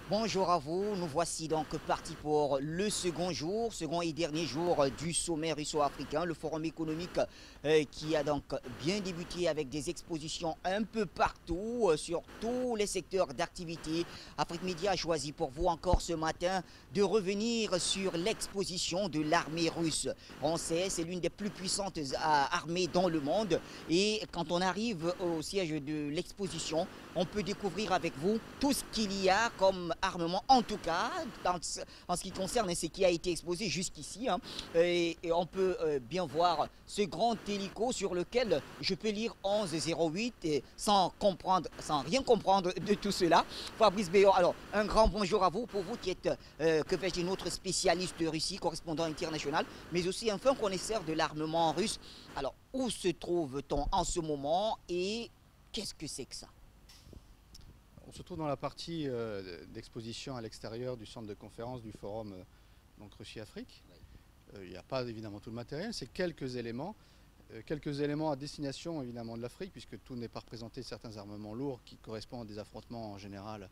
Bonjour à vous, nous voici donc partis pour le second et dernier jour du sommet russo-africain, le forum économique qui a donc bien débuté avec des expositions un peu partout sur tous les secteurs d'activité. Afrique Média a choisi pour vous encore ce matin de revenir sur l'exposition de l'armée russe. On sait, c'est l'une des plus puissantes armées dans le monde et quand on arrive au siège de l'exposition, on peut découvrir avec vous tout ce qu'il y a comme armement, en tout cas en ce qui concerne ce qui a été exposé jusqu'ici. Et on peut bien voir ce grand hélico sur lequel je peux lire 1108 et sans rien comprendre de tout cela. Fabrice Béon, alors un grand bonjour à vous, pour vous qui êtes, que vais-je dire, notre spécialiste de Russie, correspondant international, mais aussi un fin connaisseur de l'armement russe. Alors, où se trouve-t-on en ce moment et qu'est-ce que c'est que ça? On se trouve dans la partie d'exposition à l'extérieur du centre de conférence du forum donc Russie-Afrique. Il n'y a pas évidemment tout le matériel, c'est quelques éléments à destination évidemment de l'Afrique, puisque tout n'est pas représenté, certains armements lourds qui correspondent à des affrontements en général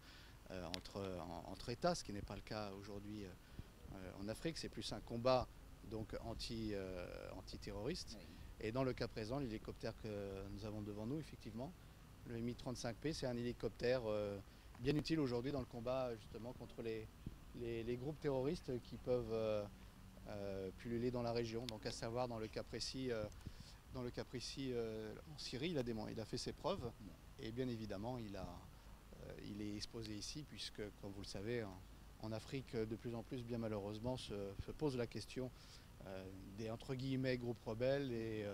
entre États, ce qui n'est pas le cas aujourd'hui en Afrique. C'est plus un combat donc anti-terroriste. Et dans le cas présent, l'hélicoptère que nous avons devant nous, effectivement, le Mi-35P, c'est un hélicoptère bien utile aujourd'hui dans le combat justement contre les groupes terroristes qui peuvent pulluler dans la région. Donc à savoir dans le cas précis, en Syrie, il a fait ses preuves et bien évidemment il est exposé ici puisque, comme vous le savez, en Afrique de plus en plus, bien malheureusement, se pose la question des entre guillemets groupes rebelles et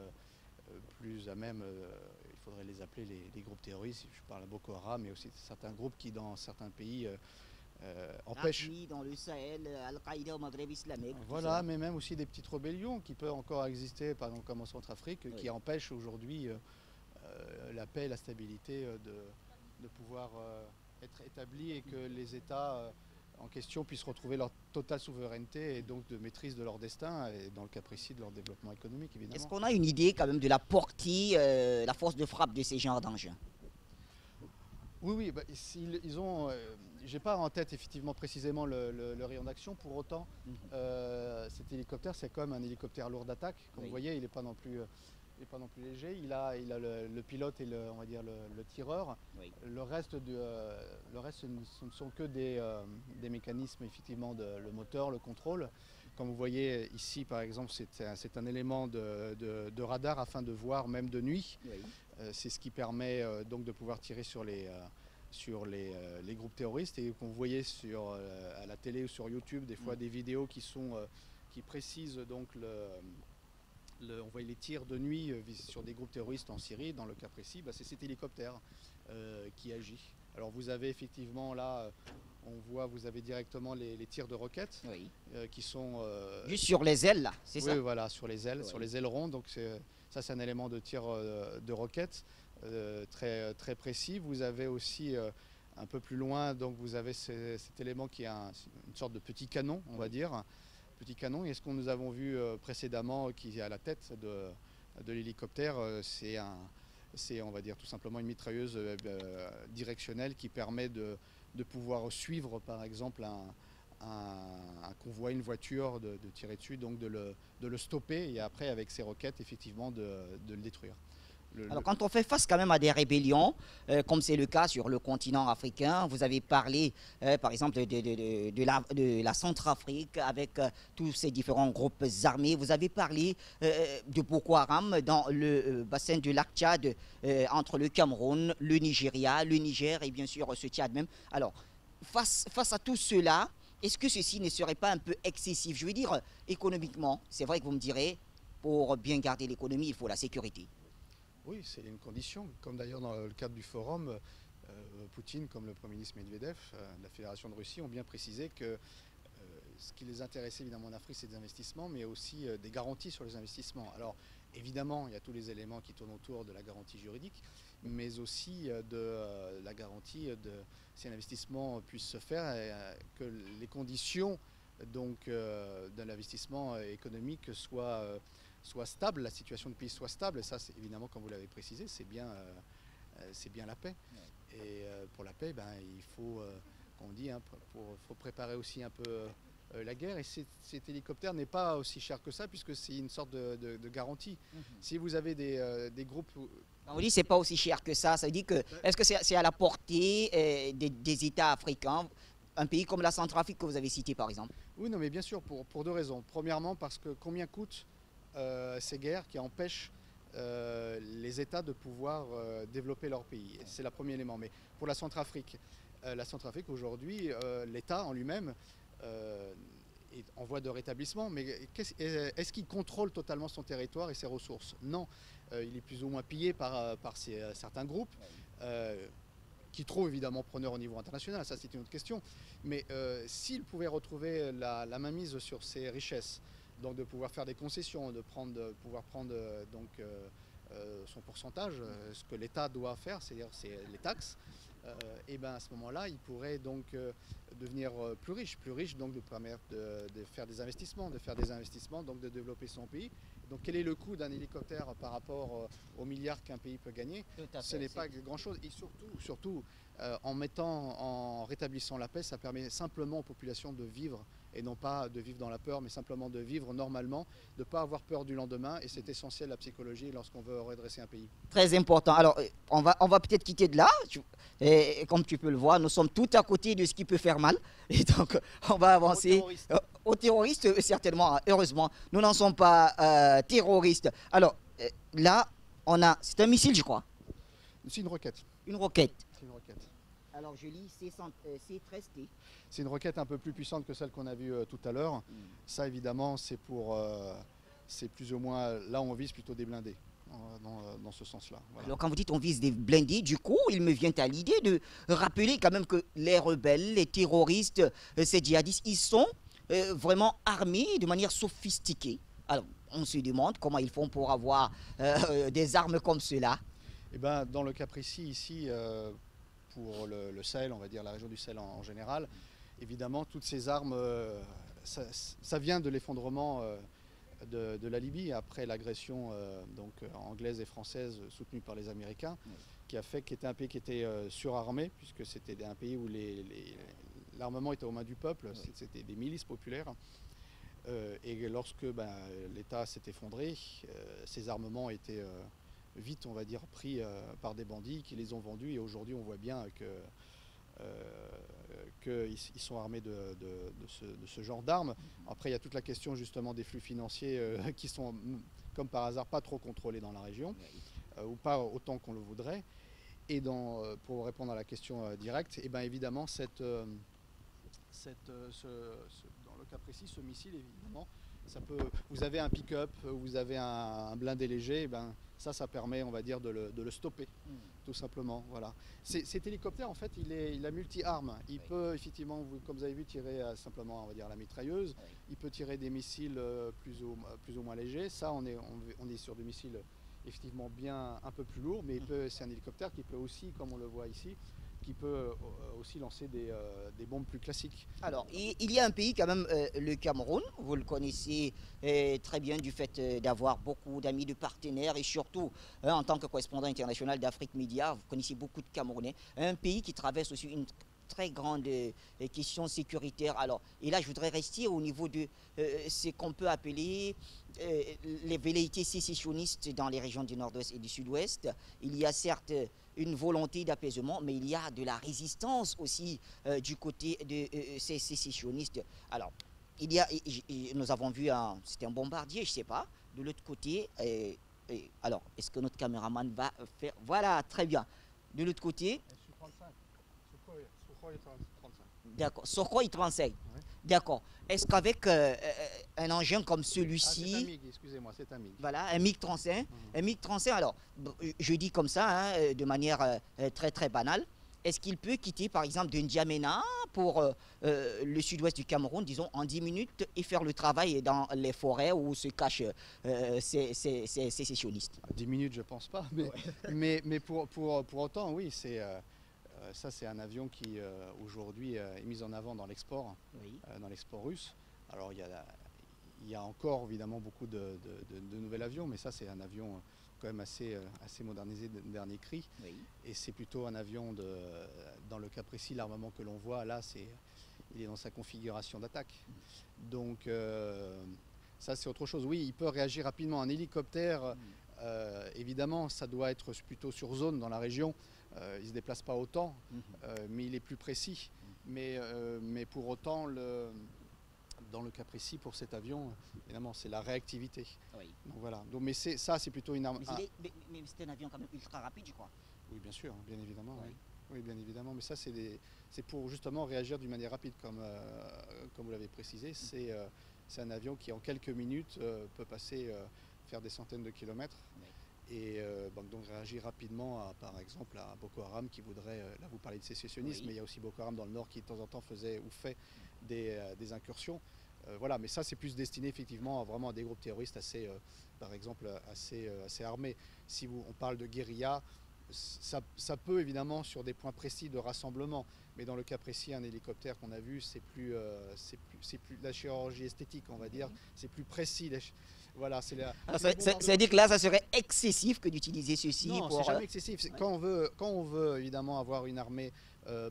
plus à même, il faudrait les appeler les groupes terroristes. Je parle à Boko Haram, mais aussi certains groupes qui, dans certains pays, empêchent. Dans le Sahel, Al-Qaïda au Maghreb islamique. Voilà, mais même aussi des petites rébellions qui peuvent encore exister, par exemple comme en Centrafrique, qui empêchent aujourd'hui la paix et la stabilité de pouvoir être établis et que les États en question puissent retrouver leur totale souveraineté et donc de maîtrise de leur destin et dans le cas précis de leur développement économique évidemment. Est-ce qu'on a une idée quand même de la portée, la force de frappe de ces genres d'engins? Oui, bah, ils ont. J'ai pas en tête effectivement précisément le rayon d'action. Pour autant, cet hélicoptère, c'est comme un hélicoptère lourd d'attaque. Comme vous voyez, il n'est pas non plus. Il n'est pas non plus léger, il a le pilote et on va dire le tireur. Le reste, ce ne sont que des mécanismes, effectivement, le moteur, le contrôle. Comme vous voyez ici, par exemple, c'est un élément de radar afin de voir même de nuit. C'est ce qui permet donc de pouvoir tirer sur les groupes terroristes. Et qu'on vous voyez à la télé ou sur YouTube, des fois des vidéos qui précisent donc on voit les tirs de nuit sur des groupes terroristes en Syrie. Dans le cas précis, bah, c'est cet hélicoptère qui agit. Alors vous avez effectivement là, vous avez directement les tirs de roquettes qui sont... Juste sur les ailes là, c'est ça? Oui, voilà, sur les ailes, sur les ailerons. Donc ça c'est un élément de tir de roquettes très, très précis. Vous avez aussi un peu plus loin, donc vous avez cet élément qui est une sorte de petit canon, on va dire. Petit canon, et ce que nous avons vu précédemment qui est à la tête de l'hélicoptère, c'est on va dire tout simplement une mitrailleuse directionnelle qui permet de pouvoir suivre par exemple un convoi, une voiture, de tirer dessus, donc de le stopper et après avec ses roquettes effectivement de le détruire. Alors quand on fait face quand même à des rébellions, comme c'est le cas sur le continent africain, vous avez parlé par exemple de la Centrafrique avec tous ces différents groupes armés, vous avez parlé de Boko Haram dans le bassin du lac Tchad, entre le Cameroun, le Nigeria, le Niger et bien sûr ce Tchad même. Alors face à tout cela, est-ce que ceci ne serait pas un peu excessif? Je veux dire économiquement, c'est vrai que vous me direz, pour bien garder l'économie, il faut la sécurité. Oui, c'est une condition. Comme d'ailleurs dans le cadre du forum, Poutine, comme le Premier ministre Medvedev de la Fédération de Russie, ont bien précisé que ce qui les intéressait évidemment en Afrique, c'est des investissements, mais aussi des garanties sur les investissements. Alors évidemment, il y a tous les éléments qui tournent autour de la garantie juridique, mais aussi de la garantie si un investissement puisse se faire, que les conditions donc de l'investissement économique soit stable, la situation du pays soit stable. Et ça, c'est évidemment, comme vous l'avez précisé, c'est bien la paix. Et pour la paix, il faut on dit, hein, faut préparer aussi un peu la guerre. Et cet hélicoptère n'est pas aussi cher que ça, puisque c'est une sorte de garantie. Si vous avez des groupes... On dit que ce n'est pas aussi cher que ça. Ça veut dire que, est-ce que c'est à la portée des États africains, un pays comme la Centrafrique que vous avez cité par exemple? Oui, non, mais bien sûr, pour deux raisons. Premièrement, parce que combien coûtent ces guerres qui empêchent les États de pouvoir développer leur pays. C'est le premier élément. Mais pour la Centrafrique aujourd'hui, l'État en lui-même est en voie de rétablissement. Mais est-ce qu'il contrôle totalement son territoire et ses ressources? Non. Il est plus ou moins pillé par certains groupes. Qui trouvent évidemment preneur au niveau international, ça c'est une autre question. Mais s'il pouvait retrouver la mainmise sur ses richesses, donc de pouvoir faire des concessions, de pouvoir prendre son pourcentage, ce que l'État doit faire, c'est-à-dire les taxes, et ben à ce moment-là, il pourrait donc devenir plus riche donc de permettre de faire des investissements, donc de développer son pays. Donc quel est le coût d'un hélicoptère par rapport aux milliards qu'un pays peut gagner? Ce n'est pas grand-chose. Et surtout en rétablissant la paix, ça permet simplement aux populations de vivre, et non pas de vivre dans la peur, mais simplement de vivre normalement, de ne pas avoir peur du lendemain. Et c'est essentiel, la psychologie, lorsqu'on veut redresser un pays. Très important. Alors, on va peut-être quitter de là. Et comme tu peux le voir, nous sommes tout à côté de ce qui peut faire mal. Et donc, on va avancer. Aux terroristes, certainement, heureusement. Nous n'en sommes pas terroristes. Alors, là, c'est un missile, je crois. C'est une roquette. Une roquette. C'est une roquette. Alors, je lis C13T. C'est une roquette un peu plus puissante que celle qu'on a vue tout à l'heure. Ça, évidemment, c'est plus ou moins... Là, on vise plutôt des blindés, dans ce sens-là. Voilà. Alors, quand vous dites on vise des blindés, du coup, il me vient à l'idée de rappeler quand même que les rebelles, les terroristes, ces djihadistes, ils sont vraiment armés de manière sophistiquée. Alors, on se demande comment ils font pour avoir des armes comme cela. Eh ben, dans le cas précis, ici... pour le Sahel, on va dire la région du Sahel en général. Évidemment, toutes ces armes, ça vient de l'effondrement de la Libye après l'agression anglaise et française soutenue par les Américains, qui était un pays qui était surarmé, puisque c'était un pays où l'armement était aux mains du peuple, c'était des milices populaires. Et lorsque l'État s'est effondré, ces armements étaient... vite, on va dire, pris par des bandits qui les ont vendus, et aujourd'hui on voit bien qu'ils sont armés de ce genre d'armes. Après, il y a toute la question justement des flux financiers qui sont, comme par hasard, pas trop contrôlés dans la région, ou pas autant qu'on le voudrait. Et pour répondre à la question directe, et bien évidemment, dans le cas précis, ce missile, évidemment, vous avez un pick-up, vous avez un blindé léger, ça permet, on va dire, de le stopper, tout simplement. Voilà. Cet hélicoptère, en fait, il a multi-armes. Il peut, effectivement, comme vous avez vu, tirer simplement, on va dire, la mitrailleuse. Il peut tirer des missiles plus ou moins légers. Ça, on est sur des missiles, effectivement, bien un peu plus lourds, mais c'est un hélicoptère qui peut aussi, comme on le voit ici, qui peut aussi lancer des bombes plus classiques. Alors, il y a un pays quand même, le Cameroun, vous le connaissez très bien du fait d'avoir beaucoup d'amis, de partenaires, et surtout, en tant que correspondant international d'Afrique Média, vous connaissez beaucoup de Camerounais. Un pays qui traverse aussi une très grande question sécuritaire. Alors, et là, je voudrais rester au niveau de ce qu'on peut appeler les velléités sécessionnistes dans les régions du nord-ouest et du sud-ouest. Il y a certes une volonté d'apaisement, mais il y a de la résistance aussi du côté de ces sécessionnistes. Alors, nous avons vu, c'était un bombardier, je ne sais pas, de l'autre côté. Alors, est-ce que notre caméraman va faire... Voilà, très bien. De l'autre côté... D'accord, Sukhoi 35. Ouais. D'accord. Est-ce qu'avec un engin comme celui-ci... c'est un MiG, excusez-moi, c'est un MiG. Voilà, un MiG-35. Un MiG-35, alors, je dis comme ça, de manière très très banale, est-ce qu'il peut quitter par exemple de N'Djamena pour le sud-ouest du Cameroun, disons, en 10 minutes et faire le travail dans les forêts où se cachent ces sécessionnistes? 10 minutes, je ne pense pas, mais, mais pour autant, oui, ça, c'est un avion qui, aujourd'hui, est mis en avant dans l'export, dans l'export russe. Alors, il y a encore, évidemment, beaucoup de nouveaux avions, mais ça, c'est un avion quand même assez modernisé de dernier cri. Oui. Et c'est plutôt un avion, dans le cas précis, l'armement que l'on voit là, il est dans sa configuration d'attaque. Donc ça c'est autre chose. Oui, il peut réagir rapidement. Un hélicoptère, évidemment, ça doit être plutôt sur zone dans la région. Il ne se déplace pas autant, mais il est plus précis. Mais pour autant, dans le cas précis pour cet avion, évidemment, c'est la réactivité. Oui. Donc voilà. Donc, mais ça, c'est plutôt une arme. Mais c'est un avion quand même ultra rapide, je crois. Oui, bien sûr, bien évidemment. Oui. Oui. Oui, bien évidemment. Mais ça, c'est pour justement réagir d'une manière rapide, comme vous l'avez précisé. C'est un avion qui, en quelques minutes, peut passer, faire des centaines de kilomètres. Oui. Et donc réagir rapidement, par exemple, à Boko Haram qui voudrait, là vous parlez de sécessionnisme, Oui. mais il y a aussi Boko Haram dans le nord qui de temps en temps faisait ou fait des incursions. Voilà, mais ça c'est plus destiné effectivement vraiment à des groupes terroristes par exemple, assez armés. Si on parle de guérilla, ça peut évidemment sur des points précis de rassemblement, mais dans le cas précis, un hélicoptère qu'on a vu, c'est plus la chirurgie esthétique, on va dire, c'est plus précis. Voilà, c'est ça veut dire que là, ça serait excessif que d'utiliser ceci. Non, pour... c'est jamais excessif. Ouais. Quand on veut évidemment avoir une armée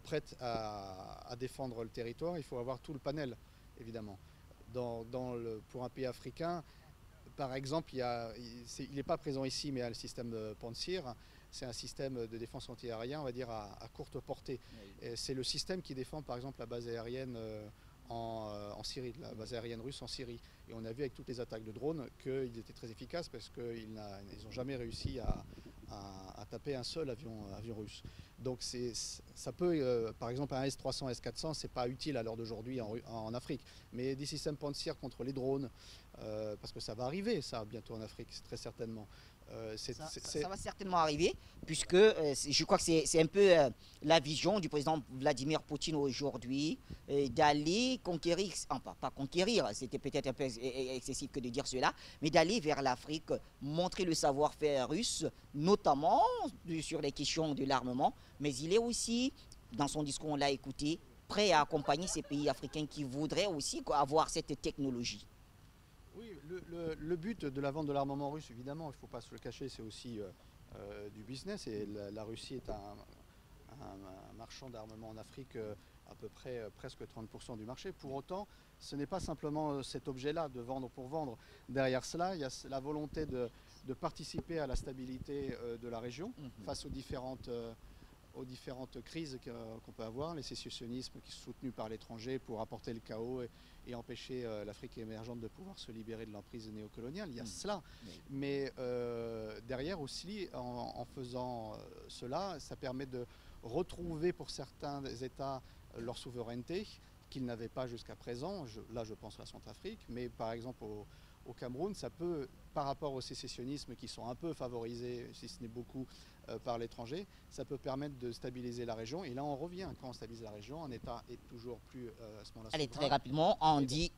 prête à défendre le territoire, il faut avoir tout le panel, évidemment. Pour un pays africain, par exemple, il n'est pas présent ici, mais il y a le système Pansir. C'est un système de défense antiaérien, on va dire, à courte portée. Oui. C'est le système qui défend, par exemple, la base aérienne en Syrie, la base aérienne russe en Syrie. Et on a vu avec toutes les attaques de drones qu'ils étaient très efficaces parce qu'ils n'ont jamais réussi à taper un seul avion russe. Donc ça peut, par exemple, un S-300, S-400, c'est pas utile à l'heure d'aujourd'hui en Afrique. Mais des systèmes Pansir contre les drones, parce que ça va arriver, ça, bientôt en Afrique, très certainement. Ça va certainement arriver, puisque je crois que c'est un peu la vision du président Vladimir Poutine aujourd'hui, d'aller conquérir, enfin pas conquérir, c'était peut-être un peu excessif que de dire cela, mais d'aller vers l'Afrique, montrer le savoir-faire russe, notamment sur les questions de l'armement, mais il est aussi, dans son discours on l'a écouté, prêt à accompagner ces pays africains qui voudraient aussi avoir cette technologie. Oui, le but de la vente de l'armement russe, évidemment, il ne faut pas se le cacher, c'est aussi du business. Et la Russie est un marchand d'armement en Afrique, à peu près presque 30% du marché. Pour autant, ce n'est pas simplement cet objet-là de vendre pour vendre. Derrière cela, il y a la volonté de participer à la stabilité de la région face aux différentes crises qu'on peut avoir, les sécessionnismes qui sont soutenus par l'étranger pour apporter le chaos et empêcher l'Afrique émergente de pouvoir se libérer de l'emprise néocoloniale. Il y a cela. Mais derrière aussi, en faisant cela, ça permet de retrouver pour certains États leur souveraineté qu'ils n'avaient pas jusqu'à présent. Là, je pense à la Centrafrique, mais par exemple au Cameroun, ça peut, par rapport aux sécessionnismes qui sont un peu favorisés, si ce n'est beaucoup, par l'étranger, ça peut permettre de stabiliser la région. Et là, on revient. Quand on stabilise la région, un État est toujours plus à ce moment-là. Allez, très rapidement, en 10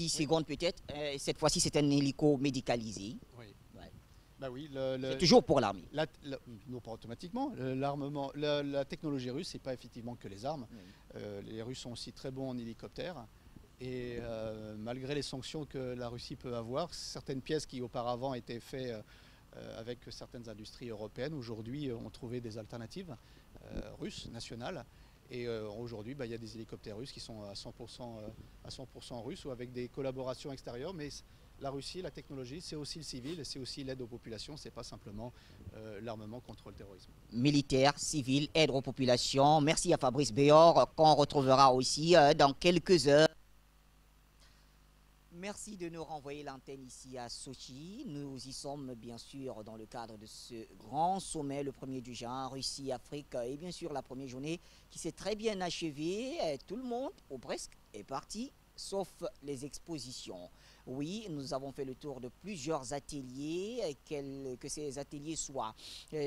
secondes peut-être. Cette fois-ci, c'est un hélico médicalisé. Oui. Ouais. Bah oui, c'est toujours pour l'armée. Non, pas automatiquement. L'armement, la technologie russe, c'est pas effectivement que les armes. Oui. Les Russes sont aussi très bons en hélicoptère. Et malgré les sanctions que la Russie peut avoir, certaines pièces qui auparavant étaient faites avec certaines industries européennes, aujourd'hui ont trouvé des alternatives russes, nationales. Et aujourd'hui, il y a des hélicoptères russes qui sont à 100% russes ou avec des collaborations extérieures. Mais la Russie, la technologie, c'est aussi le civil, c'est aussi l'aide aux populations, c'est pas simplement l'armement contre le terrorisme. Militaire, civil, aide aux populations. Merci à Fabrice Béor, qu'on retrouvera aussi dans quelques heures. Merci de nous renvoyer l'antenne ici à Sochi. Nous y sommes bien sûr dans le cadre de ce grand sommet, le premier du genre, Russie-Afrique, et bien sûr la première journée qui s'est très bien achevée. Tout le monde, ou presque, est parti, sauf les expositions. Oui, nous avons fait le tour de plusieurs ateliers, que ces ateliers soient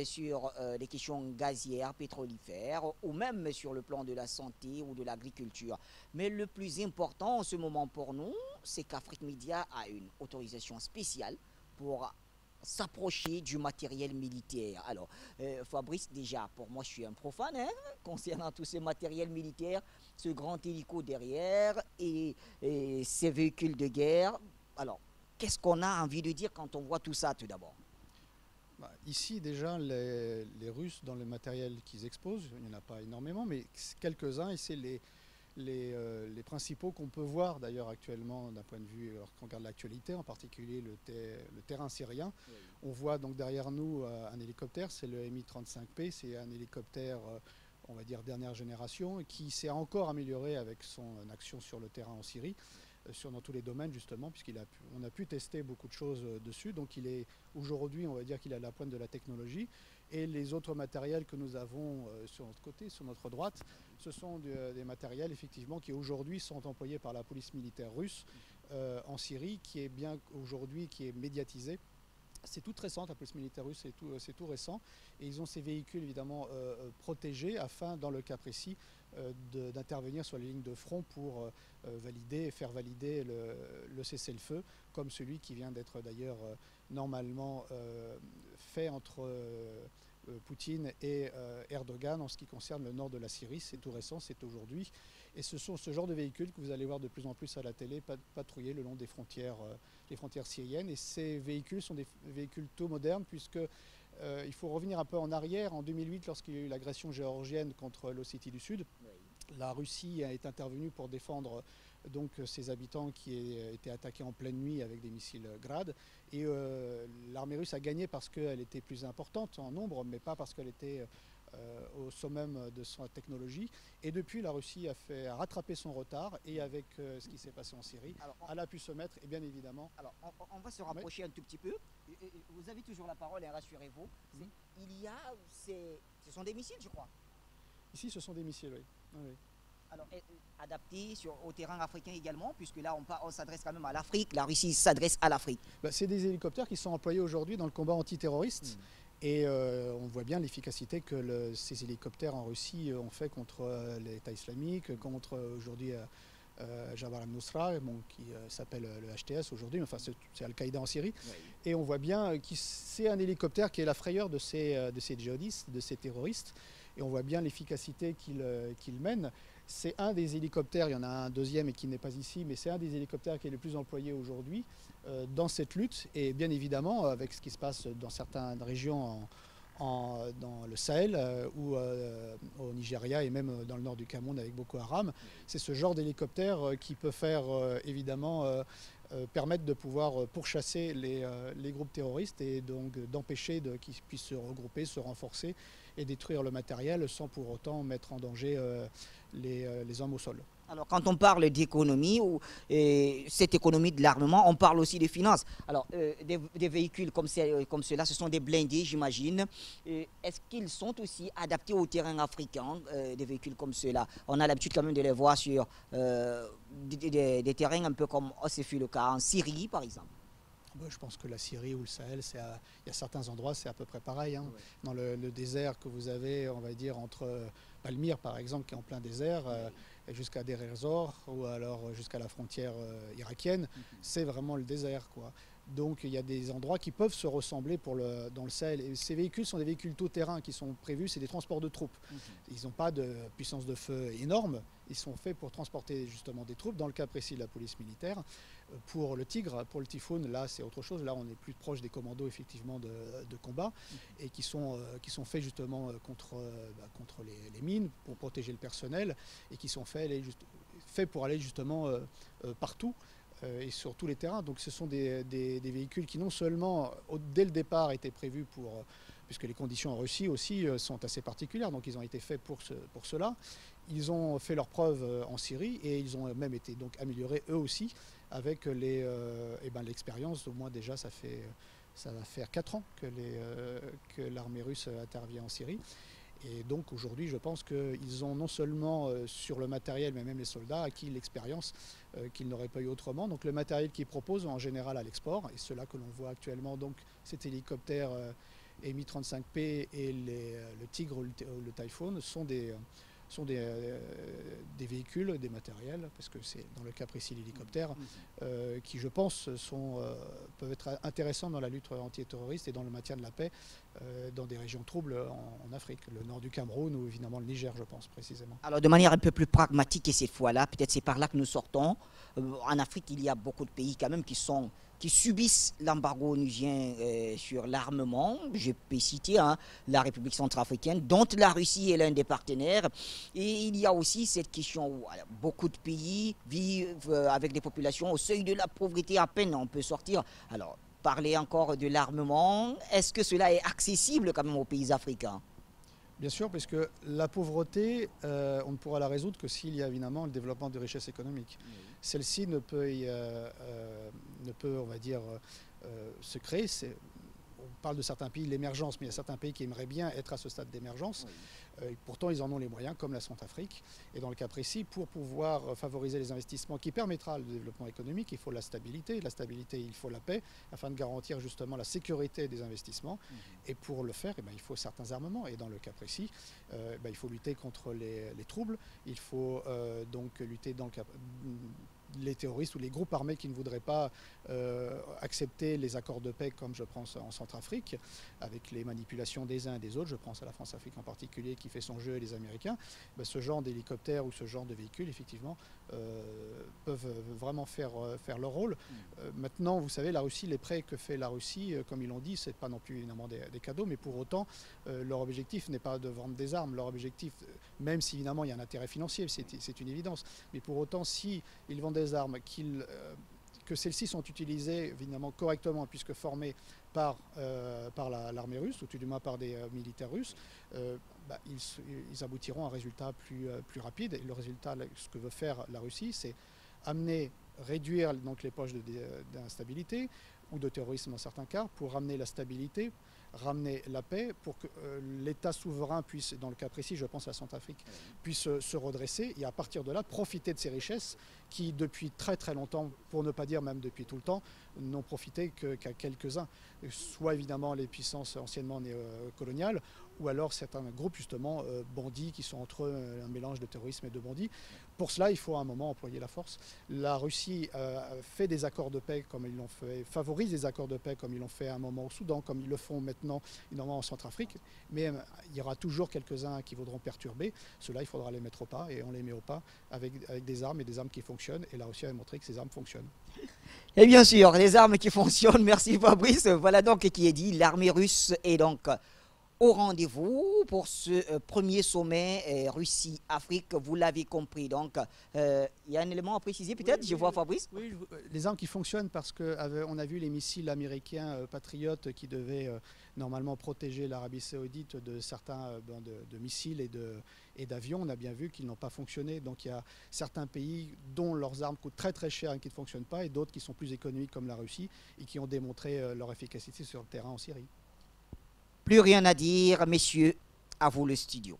sur les questions gazières, pétrolifères, ou même sur le plan de la santé ou de l'agriculture. Mais le plus important en ce moment pour nous, c'est qu'Afrique Média a une autorisation spéciale pour s'approcher du matériel militaire. Alors, Fabrice, déjà, pour moi, je suis un profane concernant tous ces matériels militaires, ce grand hélico derrière et ces véhicules de guerre. Alors, qu'est-ce qu'on a envie de dire quand on voit tout ça, tout d'abord? Ici, déjà, les Russes, dans le matériel qu'ils exposent, il n'y en a pas énormément, mais quelques-uns, et c'est les principaux qu'on peut voir d'ailleurs actuellement d'un point de vue, lorsqu'on regarde l'actualité, en particulier le terrain syrien. Oui. On voit donc derrière nous un hélicoptère, c'est le Mi-35P, c'est un hélicoptère, on va dire, dernière génération, qui s'est encore amélioré avec son action sur le terrain en Syrie. Dans tous les domaines justement, puisqu'on a pu tester beaucoup de choses dessus. Donc il est aujourd'hui, on va dire qu'il est à la pointe de la technologie. Et les autres matériels que nous avons sur notre côté, sur notre droite, ce sont des matériels effectivement qui aujourd'hui sont employés par la police militaire russe en Syrie, qui est bien aujourd'hui, qui est médiatisé. C'est toute récente, la police militaire russe, c'est tout récent. Et ils ont ces véhicules évidemment protégés afin, dans le cas précis, d'intervenir sur les lignes de front pour faire valider le cessez-le-feu, comme celui qui vient d'être d'ailleurs normalement fait entre Poutine et Erdogan en ce qui concerne le nord de la Syrie. C'est tout récent, c'est aujourd'hui. Et ce sont ce genre de véhicules que vous allez voir de plus en plus à la télé patrouiller le long des frontières syriennes. Et ces véhicules sont des véhicules tout modernes puisque il faut revenir un peu en arrière. En 2008, lorsqu'il y a eu l'agression géorgienne contre l'Ossétie du Sud, la Russie est intervenue pour défendre donc ses habitants qui étaient attaqués en pleine nuit avec des missiles Grad. Et l'armée russe a gagné parce qu'elle était plus importante en nombre, mais pas parce qu'elle était au sommet de sa technologie. Et depuis, la Russie a rattrapé son retard et avec ce qui s'est passé en Syrie, elle a pu se mettre, et bien évidemment... Alors, on va se rapprocher un tout petit peu. Vous avez toujours la parole, et rassurez-vous. Ce sont des missiles, je crois. Ici, ce sont des missiles, oui. Oui. Alors, adaptés au terrain africain également, puisque là, on s'adresse quand même à l'Afrique. La Russie s'adresse à l'Afrique. C'est des hélicoptères qui sont employés aujourd'hui dans le combat antiterroriste. Et on voit bien l'efficacité que ces hélicoptères en Russie ont fait contre l'État islamique, contre aujourd'hui Jabhat al-Nusra, qui s'appelle le HTS aujourd'hui, enfin c'est Al-Qaïda en Syrie. Oui. Et on voit bien que c'est un hélicoptère qui est la frayeur de ces djihadistes, de ces terroristes. Et on voit bien l'efficacité qu'il mène. C'est un des hélicoptères, il y en a un deuxième et qui n'est pas ici, mais c'est un des hélicoptères qui est le plus employé aujourd'hui dans cette lutte. Et bien évidemment, avec ce qui se passe dans certaines régions dans le Sahel ou au Nigeria et même dans le nord du Cameroun avec Boko Haram, c'est ce genre d'hélicoptère qui peut faire évidemment permettre de pouvoir pourchasser les groupes terroristes et donc d'empêcher qu'ils puissent se regrouper, se renforcer et détruire le matériel sans pour autant mettre en danger les hommes au sol. Alors, quand on parle d'économie, cette économie de l'armement, on parle aussi des finances. Alors, des véhicules comme ceux-là, ce sont des blindés, j'imagine. Est-ce qu'ils sont aussi adaptés au terrain africain, des véhicules comme ceux-là? On a l'habitude quand même de les voir sur des terrains un peu comme ce fut le cas en Syrie, par exemple. Je pense que la Syrie ou le Sahel, il y a certains endroits, c'est à peu près pareil. Hein. Ouais. Dans le désert que vous avez, on va dire, entre Palmyre, par exemple, qui est en plein désert, jusqu'à Deir ez-Zor, ou alors jusqu'à la frontière irakienne, c'est vraiment le désert, quoi. Donc il y a des endroits qui peuvent se ressembler dans le Sahel. Et ces véhicules sont des véhicules tout-terrain qui sont prévus, c'est des transports de troupes. Ils n'ont pas de puissance de feu énorme, ils sont faits pour transporter justement des troupes. Dans le cas précis de la police militaire, pour le Tigre, pour le Typhoon, là c'est autre chose. Là on est plus proche des commandos effectivement de combat et qui sont faits justement contre les mines, pour protéger le personnel et qui sont faits pour aller justement partout. Et sur tous les terrains. Donc ce sont des véhicules qui non seulement dès le départ étaient prévus puisque les conditions en Russie aussi sont assez particulières, donc ils ont été faits pour cela. Ils ont fait leurs preuves en Syrie et ils ont même été donc améliorés eux aussi avec l'expérience. Au moins déjà ça va faire 4 ans que l'armée russe intervient en Syrie. Et donc aujourd'hui, je pense qu'ils ont non seulement sur le matériel, mais même les soldats acquis l'expérience qu'ils n'auraient pas eu autrement. Donc le matériel qu'ils proposent en général à l'export, et ceux-là que l'on voit actuellement, donc cet hélicoptère Mi-35P et le Tigre ou le Typhoon sont des véhicules, des matériels, parce que c'est dans le cas précis l'hélicoptère, qui je pense peuvent être intéressants dans la lutte antiterroriste et dans le maintien de la paix dans des régions troubles en Afrique, le nord du Cameroun ou évidemment le Niger, je pense précisément. Alors de manière un peu plus pragmatique et cette fois-là, peut-être c'est par là que nous sortons. En Afrique, il y a beaucoup de pays quand même qui qui subissent l'embargo onusien sur l'armement. Je peux citer la République centrafricaine, dont la Russie est l'un des partenaires. Et il y a aussi cette question où beaucoup de pays vivent avec des populations au seuil de la pauvreté, à peine on peut sortir. Alors, parler encore de l'armement, est-ce que cela est accessible quand même aux pays africains? Bien sûr, parce que la pauvreté, on ne pourra la résoudre que s'il y a évidemment le développement de richesses économiques. Oui. Celle-ci ne peut, on va dire, se créer. On parle de certains pays, l'émergence, mais il y a certains pays qui aimeraient bien être à ce stade d'émergence. Oui. Pourtant, ils en ont les moyens, comme la Centrafrique. Et dans le cas précis, pour pouvoir favoriser les investissements qui permettra le développement économique, il faut la stabilité. La stabilité, il faut la paix, afin de garantir justement la sécurité des investissements. Et pour le faire, il faut certains armements. Et dans le cas précis, il faut lutter contre les troubles. Il faut donc lutter dans le cas... les terroristes ou les groupes armés qui ne voudraient pas accepter les accords de paix, comme je pense en Centrafrique, avec les manipulations des uns et des autres, je pense à la France-Afrique en particulier qui fait son jeu et les Américains, ce genre d'hélicoptères ou ce genre de véhicules, effectivement, peuvent vraiment faire leur rôle. Maintenant, vous savez, la Russie, les prêts que fait la Russie, comme ils l'ont dit, c'est pas non plus évidemment des cadeaux, mais pour autant, leur objectif n'est pas de vendre des armes. Leur objectif, même si évidemment il y a un intérêt financier, c'est une évidence, mais pour autant, si ils vendent des armes, que celles-ci sont utilisées évidemment correctement puisque formées par l'armée russe, ou tout du moins par des militaires russes, ils aboutiront à un résultat plus rapide. Et le résultat, ce que veut faire la Russie, c'est réduire donc les poches d'instabilité ou de terrorisme dans certains cas, pour ramener la stabilité, ramener la paix, pour que l'État souverain puisse, dans le cas précis, je pense à la Centrafrique, puisse se redresser et à partir de là profiter de ces richesses qui, depuis très très longtemps, pour ne pas dire même depuis tout le temps, n'ont profité qu'à quelques-uns. Soit évidemment les puissances anciennement néocoloniales, ou alors certains groupes justement bandits qui sont entre eux un mélange de terrorisme et de bandits. Pour cela, il faut à un moment employer la force. La Russie fait des accords de paix comme ils l'ont fait, favorise des accords de paix comme ils l'ont fait à un moment au Soudan, comme ils le font maintenant énormément en Centrafrique. Mais il y aura toujours quelques-uns qui voudront perturber. Ceux-là, il faudra les mettre au pas et on les met au pas avec des armes et des armes qui fonctionnent. Et la Russie a montré que ces armes fonctionnent. Et bien sûr, les armes qui fonctionnent. Merci Fabrice. Voilà donc qui est dit. L'armée russe est donc au rendez-vous pour ce premier sommet Russie-Afrique, vous l'avez compris. Donc, il y a un élément à préciser peut-être, oui, je vois Fabrice. Oui, les armes qui fonctionnent parce qu'on a vu les missiles américains Patriot qui devaient normalement protéger l'Arabie Saoudite de certains de missiles et d'avions. On a bien vu qu'ils n'ont pas fonctionné. Donc il y a certains pays dont leurs armes coûtent très très cher et qui ne fonctionnent pas, et d'autres qui sont plus économiques comme la Russie et qui ont démontré leur efficacité sur le terrain en Syrie. Plus rien à dire, messieurs, à vous le studio.